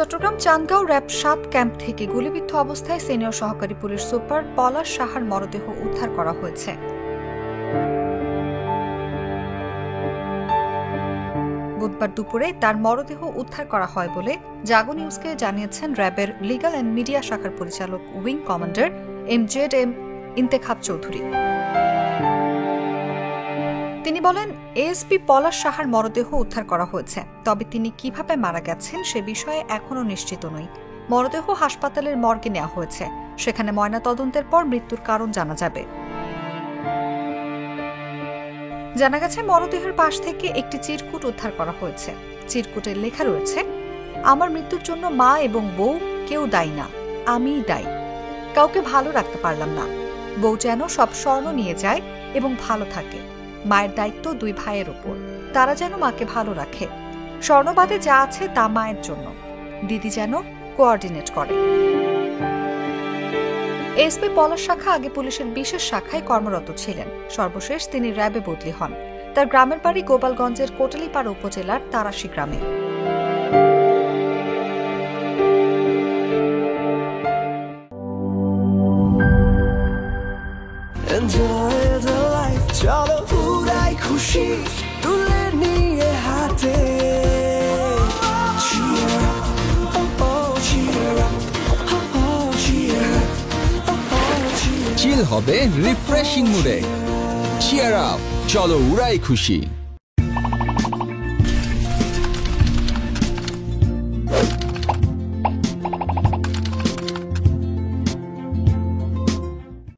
Chittagong Chandgaon RAB ৭ camp থেকে গুলিবিদ্ধ অবস্থায় সিনিয়র সহকারী পুলিশ সুপার পলাশ সাহার মরদেহ উদ্ধার করা হয়েছে। বুধবার দুপুরে তার মরদেহ উদ্ধার করা হয় বলে জাগো নিউজকে জানিয়েছেন র‍্যাবের লিগ্যাল অ্যান্ড মিডিয়া শাখার পরিচালক wing commander MZ Intekhab Chowdhury. তিনি বলেন, এএসপি পলাশ সাহার মরদেহ উদ্ধার করা হয়েছে, তবে তিনি কিভাবে মারা গেছেন সে বিষয়ে এখনও নিশ্চিত নই। মরদেহ হাসপাতালের মর্গে নেওয়া হয়েছে, সেখানে ময়নাতদন্তের পর মৃত্যুর কারণ জানা যাবে। জানা গেছে মরদেহের পাশ থেকে একটি চিরকুট উদ্ধার করা হয়েছে। চিরকুটের লেখা রয়েছে, আমার মৃত্যুর জন্য মা এবং বউ কেউ দায়ী না, আমিই দায়ী। কাউকে ভালো রাখতে পারলাম না। বউ যেন সব স্বর্ণ নিয়ে যায় এবং ভালো থাকে। মায়ের দায়িত্ব 2 ভাইয়ের উপর, তারা যেন মাকে ভালো রাখে। স্বর্ণবাদে যা আছে তা মায়ের জন্য। দিদি যেন কোঅর্ডিনেট করে। এসপি পলাশ শাখা আগে পুলিশের বিশেষ শাখায় কর্মরত ছিলেন। সর্বশেষ তিনি র‍্যাবে বদলি হন। তার গ্রামের বাড়ি গোপালগঞ্জের কোটালীপাড়া উপজেলার তারাশী গ্রামে। চলো উড়াই খুশি তুলে নিয়ে হাতে, চিল হবে রিফ্রেশিং মুডে। চিয়ার আপ, চলো উড়াই খুশি।